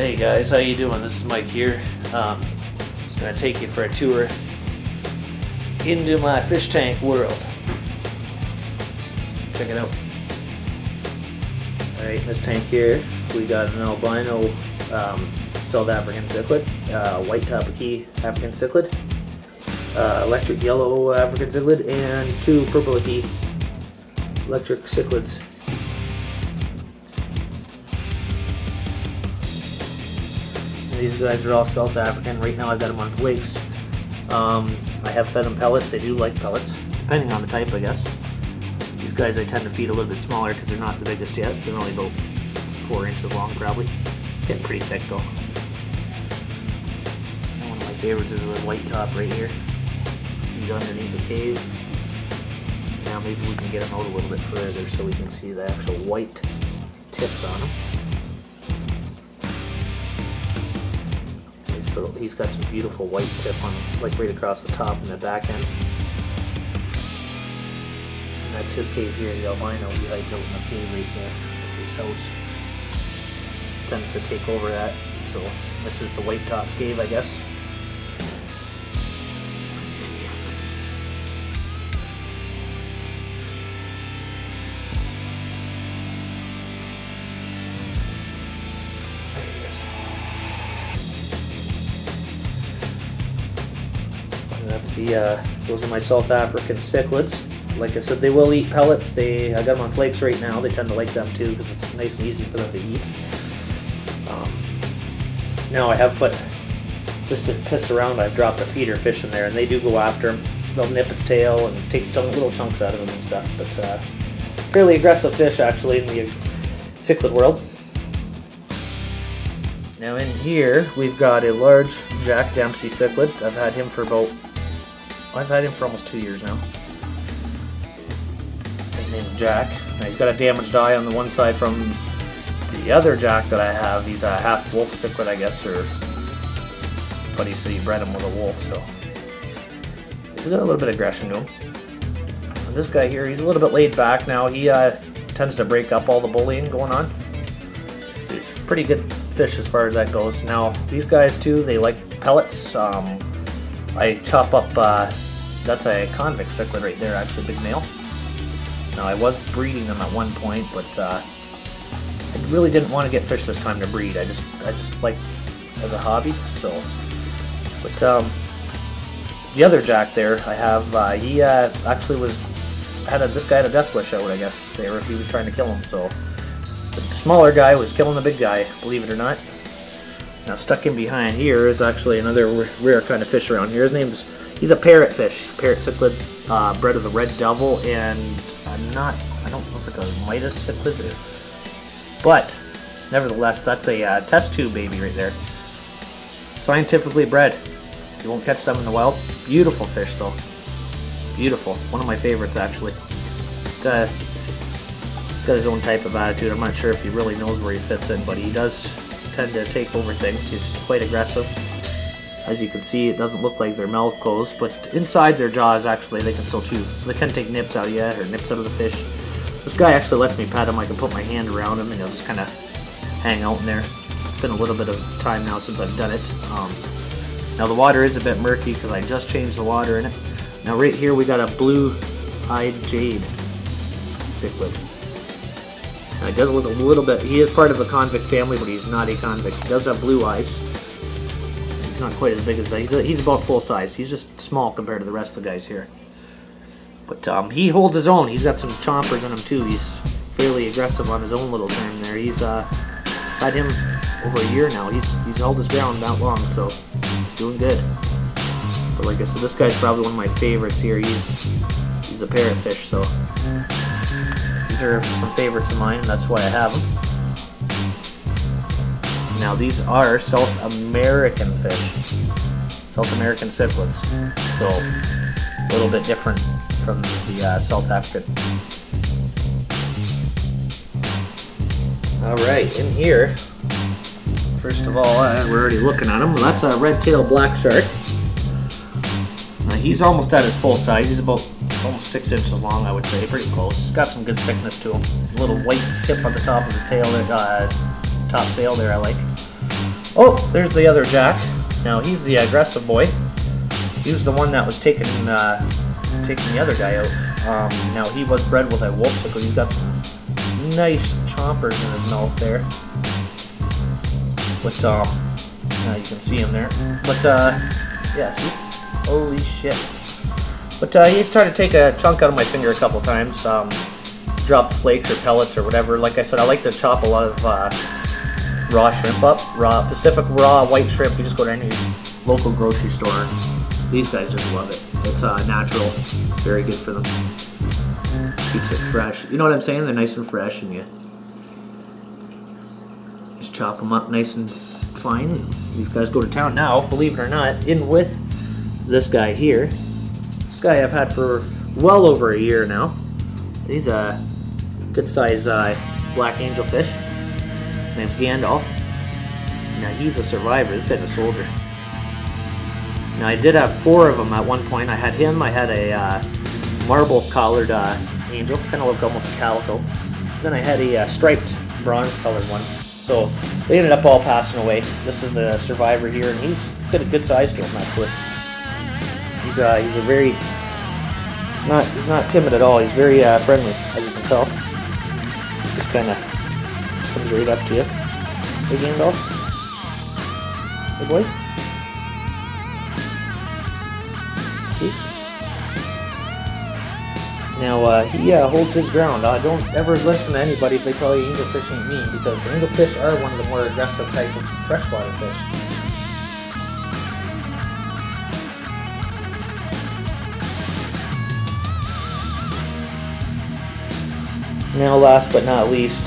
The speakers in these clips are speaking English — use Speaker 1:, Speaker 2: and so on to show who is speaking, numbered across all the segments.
Speaker 1: Hey guys, how you doing? This is Mike here. Just gonna take you for a tour into my fish tank world. Check it out. Alright, in this tank here we got an albino South African cichlid, white tapaki African cichlid, electric yellow African cichlid, and two purple-icky electric cichlids. These guys are all South African. Right now I've got them on flakes. I have fed them pellets. They do like pellets, depending on the type, I guess. These guys I tend to feed a little bit smaller because they're not the biggest yet. They're only about 4 inches long, probably. Getting pretty thick though. And one of my favorites is the white top right here. He's underneath the cave. Now maybe we can get him out a little bit further so we can see the actual white tips on him. So he's got some beautiful white tip on, like right across the top and the back end. And that's his cave here, the albino. He hides out in the cave right there. That's his house. Tends to take over that. So this is the white top cave, I guess. Let's see. There he is. That's those are my South African cichlids. Like I said, they will eat pellets. I got them on flakes right now. They tend to like them too because it's nice and easy for them to eat. Now I have put, just to piss around, I've dropped a feeder fish in there, and they do go after him. They'll nip its tail and take little chunks out of him and stuff. But fairly aggressive fish actually in the cichlid world. Now in here we've got a large Jack Dempsey cichlid. I've had him for almost 2 years now. His name's Jack. Now he's got a damaged eye on the one side from the other Jack that I have. He's a half wolf cichlid, I guess, but he said he bred him with a wolf, so he's got a little bit of aggression to him. And this guy here, he's a little bit laid back now. He tends to break up all the bullying going on. So he's a pretty good fish as far as that goes. Now these guys too, they like pellets. I chop up, that's a convict cichlid right there, actually, big male. Now I was breeding them at one point, but I really didn't want to get fish this time to breed. I just like as a hobby. So, but the other Jack there I have, he actually this guy had a death wish out, I guess. He was trying to kill him. So the smaller guy was killing the big guy, believe it or not. Now stuck in behind here is actually another rare kind of fish around here. He's a parrot fish, parrot cichlid, bred of the red devil, and I don't know if it's a Midas cichlid, but nevertheless, that's a test tube baby right there. Scientifically bred. You won't catch them in the wild. Beautiful fish though. Beautiful. One of my favorites actually. He's got his own type of attitude. I'm not sure if he really knows where he fits in, but he does tend to take over things. He's quite aggressive. As you can see, it doesn't look like their mouth closed, but inside their jaws actually they can still chew. So they can take nips out of you or nips out of the fish. This guy actually lets me pet him. I can put my hand around him and he'll just kind of hang out in there. It's been a little bit of time now since I've done it. Now the water is a bit murky because I just changed the water in it. Now right here we got a blue-eyed jade cichlid. Now he does look a little bit, he is part of the convict family, but he's not a convict. He does have blue eyes. He's not quite as big as that. He's about full size. He's just small compared to the rest of the guys here. But he holds his own. He's got some chompers in him too. He's fairly aggressive on his own little term there. He's had him over a year now. He's held his ground that long, so he's doing good. But like I said, this guy's probably one of my favorites here. He's a parrot fish, so these are some favorites of mine, and that's why I have them. Now these are South American fish, South American cichlids, so a little bit different from the South African. Alright, in here, first of all, we're already looking at him. Well, that's a red-tailed black shark. He's almost at his full size. He's about almost 6 inches long, I would say, pretty close. He's got some good thickness to him. A little white tip on the top of his tail, top sail there I like. Oh, there's the other jack. Now he's the aggressive boy. He was the one that was taking the other guy out. Now he was bred with a wolfsicle. He's got some nice chompers in his mouth there. But now you can see him there. But yeah, see? Holy shit. But he started to take a chunk out of my finger a couple times. Dropped flakes or pellets or whatever. Like I said, I like to chop a lot of raw shrimp up. Raw Pacific raw white shrimp. You just go to any local grocery store and these guys just love it. It's natural, very good for them. Keeps it fresh. You know what I'm saying? They're nice and fresh, and you just chop them up nice and fine. These guys go to town now, believe it or not, in with this guy here. This guy I've had for well over a year now. He's a good size black angelfish named Gandalf. Now he's a survivor. This guy's a soldier. Now I did have 4 of them at one point. I had him, I had a marble collared angel, kind of looked almost calico. Then I had a striped bronze colored one. So they ended up all passing away. This is the survivor here, and he's got a good size to him actually. He's a very he's not timid at all. He's very friendly, as you can tell. Just kind of comes right up to you. Hey Gandalf. Hey boy. Now he holds his ground. Don't ever listen to anybody if they tell you angelfish ain't mean, because angelfish are one of the more aggressive type of freshwater fish. Now last but not least,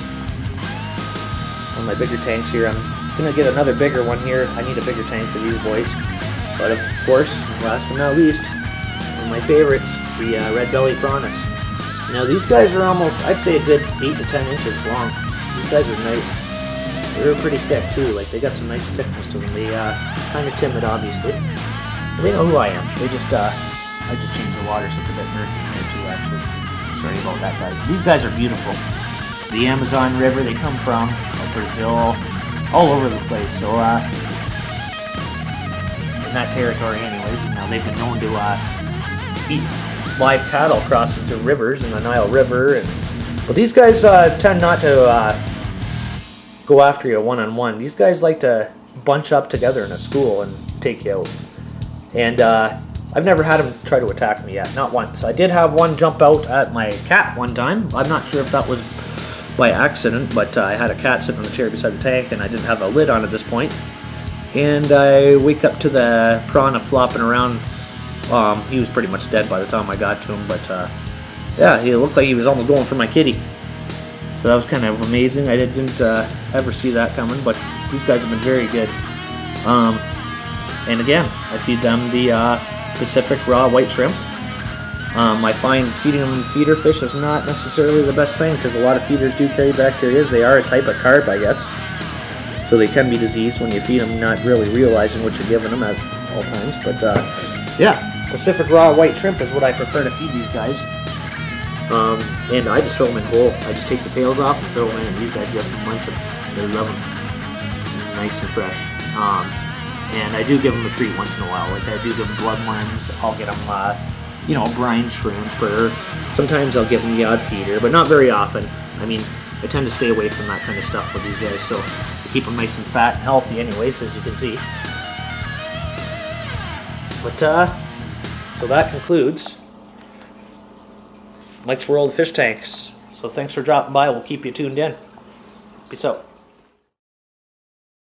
Speaker 1: one of my bigger tanks here. I'm gonna get another bigger one here. I need a bigger tank for these boys. But of course, last but not least, one of my favorites, the red belly piranhas. Now these guys are almost, I'd say a good 8 to 10 inches long. These guys are nice. They're pretty thick too, like they got some nice thickness to them. They kind of timid obviously. They know who I am. They just, I just changed the water so it's a bit murky in here too actually. Sorry about that guys. These guys are beautiful. The Amazon River they come from, Brazil, all over the place. So in that territory anyways, now they've been known to eat live cattle crossing through rivers in the Nile River, but these guys tend not to go after you one-on-one. These guys like to bunch up together in a school and take you out. And I've never had them try to attack me yet, not once. I did have one jump out at my cat one time. I'm not sure if that was by accident, but I had a cat sitting on the chair beside the tank and I didn't have a lid on at this point. And I wake up to the piranha flopping around. He was pretty much dead by the time I got to him, but yeah, he looked like he was almost going for my kitty. So that was kind of amazing. I didn't ever see that coming, but these guys have been very good. And again, I feed them the Pacific raw white shrimp. I find feeding them feeder fish is not necessarily the best thing because a lot of feeders do carry bacteria. They are a type of carp, I guess. So they can be diseased when you feed them, not really realizing what you're giving them at all times. But yeah. Pacific raw white shrimp is what I prefer to feed these guys. And I just throw them in whole. I just take the tails off and throw them in. These guys just munch them. They love them. Nice and fresh. And I do give them a treat once in a while. Like I do give them bloodworms. I'll get them, you know, brine shrimp, or sometimes I'll give them the odd feeder, but not very often. I mean, I tend to stay away from that kind of stuff with these guys, so to keep them nice and fat and healthy anyways, as you can see. But, so that concludes Mike's World of Fish Tanks. So thanks for dropping by. We'll keep you tuned in. Peace out.